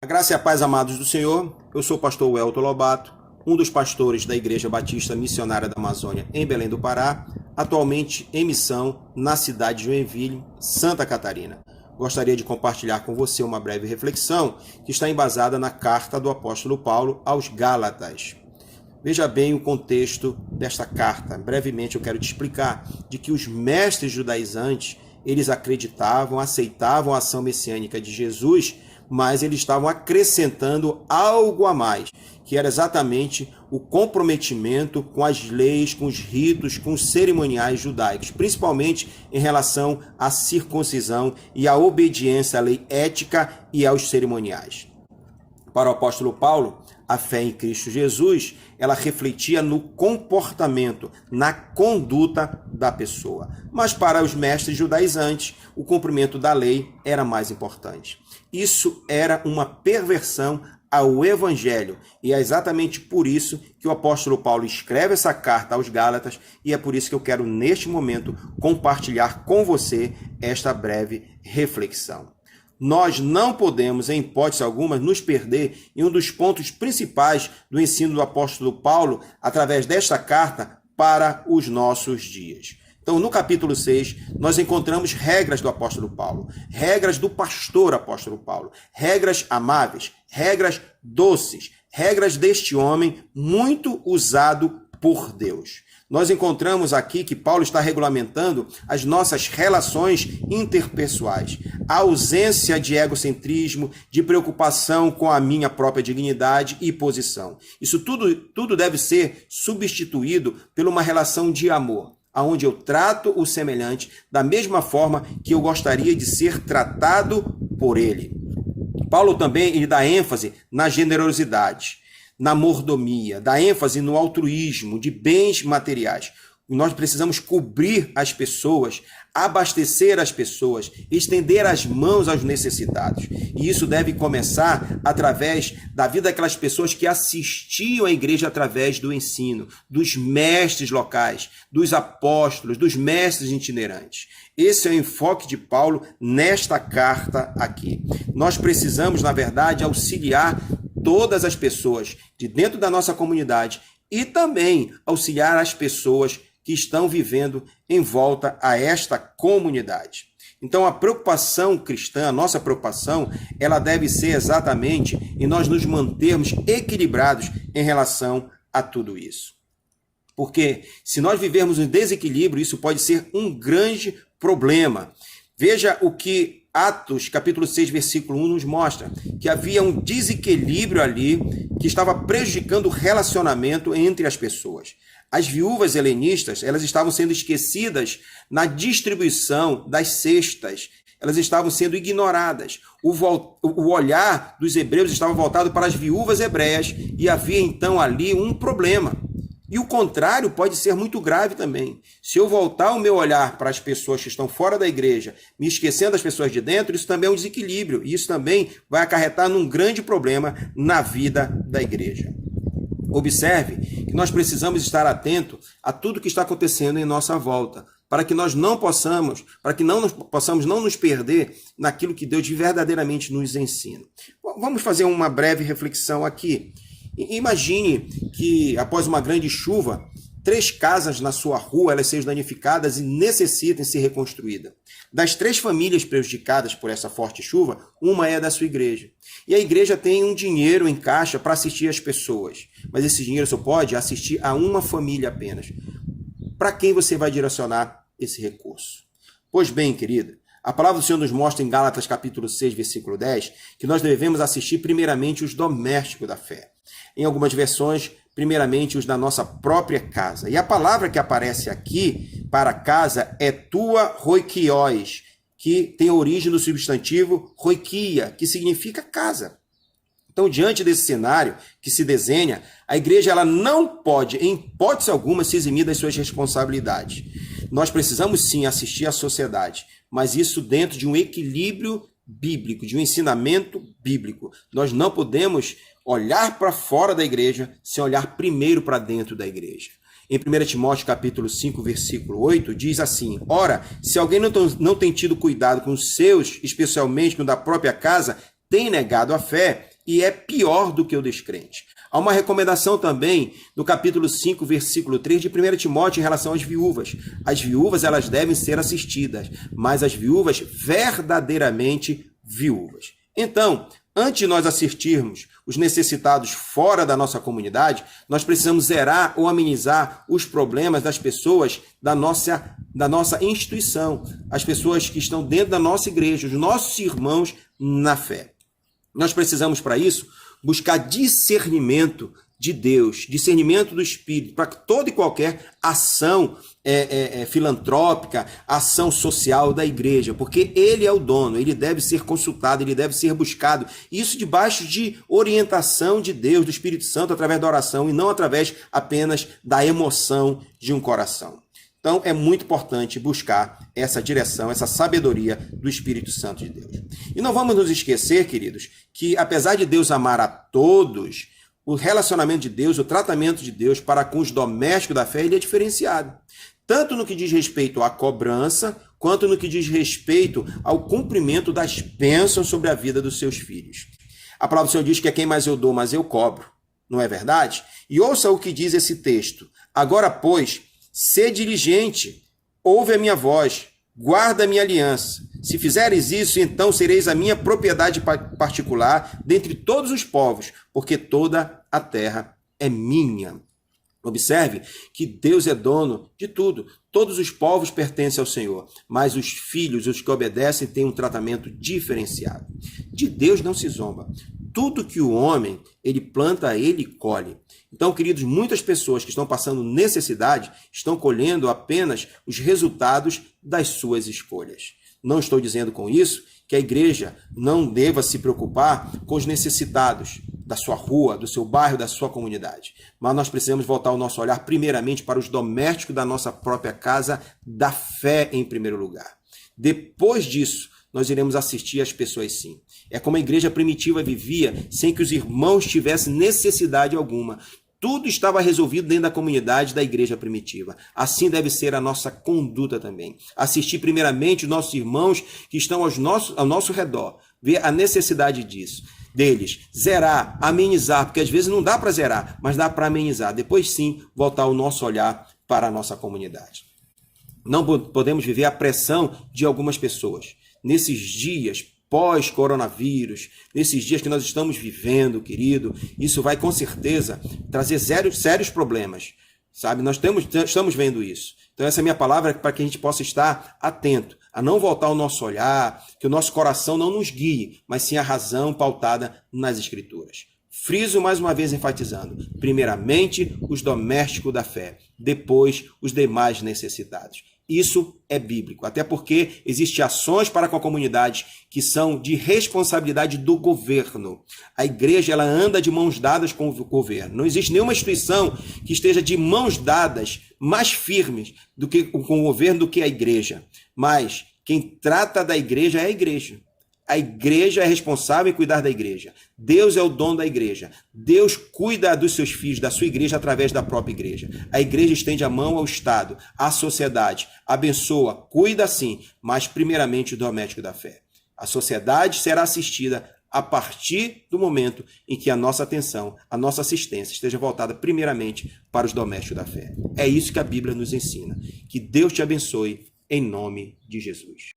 A graça e a paz, amados do Senhor. Eu sou o pastor Welton Lobato, um dos pastores da Igreja Batista Missionária da Amazônia, em Belém do Pará, atualmente em missão na cidade de Joinville, Santa Catarina. Gostaria de compartilhar com você uma breve reflexão que está embasada na carta do apóstolo Paulo aos Gálatas. Veja bem o contexto desta carta. Brevemente eu quero te explicar de que os mestres judaizantes, eles acreditavam, aceitavam a ação messiânica de Jesus, mas eles estavam acrescentando algo a mais, que era exatamente o comprometimento com as leis, com os ritos, com os cerimoniais judaicos, principalmente em relação à circuncisão e à obediência à lei ética e aos cerimoniais. Para o apóstolo Paulo, a fé em Cristo Jesus, ela refletia no comportamento, na conduta da pessoa. Mas para os mestres judaizantes, o cumprimento da lei era mais importante. Isso era uma perversão ao Evangelho. E é exatamente por isso que o apóstolo Paulo escreve essa carta aos Gálatas, e é por isso que eu quero, neste momento, compartilhar com você esta breve reflexão. Nós não podemos, em hipótese alguma, nos perder em um dos pontos principais do ensino do apóstolo Paulo através desta carta para os nossos dias. Então, no capítulo 6, nós encontramos regras do apóstolo Paulo, regras do pastor apóstolo Paulo, regras amáveis, regras doces, regras deste homem muito usado por Deus. Nós encontramos aqui que Paulo está regulamentando as nossas relações interpessoais, a ausência de egocentrismo, de preocupação com a minha própria dignidade e posição. Isso tudo deve ser substituído por uma relação de amor, onde eu trato o semelhante da mesma forma que eu gostaria de ser tratado por ele. Paulo também dá ênfase na generosidade, na mordomia, dá ênfase no altruísmo, de bens materiais. Nós precisamos cobrir as pessoas, abastecer as pessoas, estender as mãos aos necessitados. E isso deve começar através da vida daquelas pessoas que assistiam à igreja através do ensino, dos mestres locais, dos apóstolos, dos mestres itinerantes. Esse é o enfoque de Paulo nesta carta aqui. Nós precisamos, na verdade, auxiliar todas as pessoas de dentro da nossa comunidade e também auxiliar as pessoas que estão vivendo em volta a esta comunidade. Então, a preocupação cristã, a nossa preocupação, ela deve ser exatamente em nós nos mantermos equilibrados em relação a tudo isso. Porque se nós vivermos em desequilíbrio, isso pode ser um grande problema. Veja o que Atos, capítulo 6, versículo 1, nos mostra, que havia um desequilíbrio ali que estava prejudicando o relacionamento entre as pessoas. As viúvas helenistas, elas estavam sendo esquecidas na distribuição das cestas, elas estavam sendo ignoradas. O olhar dos hebreus estava voltado para as viúvas hebreias e havia então ali um problema. E o contrário pode ser muito grave também. Se eu voltar o meu olhar para as pessoas que estão fora da igreja, me esquecendo das pessoas de dentro, isso também é um desequilíbrio. E isso também vai acarretar num grande problema na vida da igreja. Observe que nós precisamos estar atentos a tudo que está acontecendo em nossa volta, para que nós não possamos não nos perder naquilo que Deus verdadeiramente nos ensina. Vamos fazer uma breve reflexão aqui. Imagine que, após uma grande chuva, 3 casas na sua rua elas sejam danificadas e necessitem ser reconstruídas. Das 3 famílias prejudicadas por essa forte chuva, uma é da sua igreja. E a igreja tem um dinheiro em caixa para assistir as pessoas. Mas esse dinheiro só pode assistir a uma família apenas. Para quem você vai direcionar esse recurso? Pois bem, querida, a palavra do Senhor nos mostra em Gálatas capítulo 6, versículo 10, que nós devemos assistir primeiramente os domésticos da fé. Em algumas versões, primeiramente os da nossa própria casa. E a palavra que aparece aqui para casa é tua roikios, que tem origem do substantivo roikia, que significa casa. Então, diante desse cenário que se desenha, a igreja ela não pode, em hipótese alguma, se eximir das suas responsabilidades. Nós precisamos sim assistir à sociedade, mas isso dentro de um equilíbrio bíblico, de um ensinamento bíblico. Nós não podemos olhar para fora da igreja sem olhar primeiro para dentro da igreja. Em 1 Timóteo capítulo 5, versículo 8, diz assim: ora, se alguém não tem tido cuidado com os seus, especialmente com o da própria casa, tem negado a fé, e é pior do que o descrente. Há uma recomendação também no capítulo 5, versículo 3 de 1 Timóteo em relação às viúvas. As viúvas, elas devem ser assistidas, mas as viúvas verdadeiramente viúvas. Então, antes de nós assistirmos os necessitados fora da nossa comunidade, nós precisamos zerar ou amenizar os problemas das pessoas da nossa instituição, as pessoas que estão dentro da nossa igreja, os nossos irmãos na fé. Nós precisamos, para isso, buscar discernimento de Deus, discernimento do Espírito, para toda e qualquer ação filantrópica, ação social da igreja, porque ele é o dono, ele deve ser consultado, ele deve ser buscado. Isso debaixo de orientação de Deus, do Espírito Santo, através da oração e não através apenas da emoção de um coração. Então, é muito importante buscar essa direção, essa sabedoria do Espírito Santo de Deus. E não vamos nos esquecer, queridos, que apesar de Deus amar a todos, o relacionamento de Deus, o tratamento de Deus para com os domésticos da fé, ele é diferenciado. Tanto no que diz respeito à cobrança, quanto no que diz respeito ao cumprimento das bênçãos sobre a vida dos seus filhos. A palavra do Senhor diz que é quem mais eu dou, mais eu cobro. Não é verdade? E ouça o que diz esse texto. Agora, pois, sê diligente, ouve a minha voz, guarda a minha aliança. Se fizeres isso, então sereis a minha propriedade particular dentre todos os povos, porque toda a terra é minha. Observe que Deus é dono de tudo. Todos os povos pertencem ao Senhor, mas os filhos, os que obedecem, têm um tratamento diferenciado. De Deus não se zomba. Tudo que o homem, ele planta, ele colhe. Então, queridos, muitas pessoas que estão passando necessidade estão colhendo apenas os resultados das suas escolhas. Não estou dizendo com isso que a igreja não deva se preocupar com os necessitados da sua rua, do seu bairro, da sua comunidade. Mas nós precisamos voltar o nosso olhar primeiramente para os domésticos da nossa própria casa, da fé em primeiro lugar. Depois disso, nós iremos assistir às pessoas sim. É como a igreja primitiva vivia sem que os irmãos tivessem necessidade alguma. Tudo estava resolvido dentro da comunidade da igreja primitiva. Assim deve ser a nossa conduta também. Assistir primeiramente os nossos irmãos que estão ao nosso redor. Ver a necessidade deles. Zerar, amenizar, porque às vezes não dá para zerar, mas dá para amenizar. Depois sim, voltar o nosso olhar para a nossa comunidade. Não podemos viver a pressão de algumas pessoas. Nesses dias pós-coronavírus, nesses dias que nós estamos vivendo, querido, isso vai com certeza trazer sérios problemas, sabe? Nós estamos vendo isso. Então essa é a minha palavra para que a gente possa estar atento, a não voltar o nosso olhar, que o nosso coração não nos guie, mas sim a razão pautada nas Escrituras. Friso mais uma vez enfatizando, primeiramente os domésticos da fé, depois os demais necessitados. Isso é bíblico, até porque existem ações para com a comunidade que são de responsabilidade do governo. A igreja ela anda de mãos dadas com o governo. Não existe nenhuma instituição que esteja de mãos dadas mais firmes com o governo do que a igreja. Mas quem trata da igreja é a igreja. A igreja é responsável em cuidar da igreja. Deus é o dono da igreja. Deus cuida dos seus filhos, da sua igreja, através da própria igreja. A igreja estende a mão ao Estado, à sociedade, abençoa, cuida sim, mas primeiramente o doméstico da fé. A sociedade será assistida a partir do momento em que a nossa atenção, a nossa assistência esteja voltada primeiramente para os domésticos da fé. É isso que a Bíblia nos ensina. Que Deus te abençoe em nome de Jesus.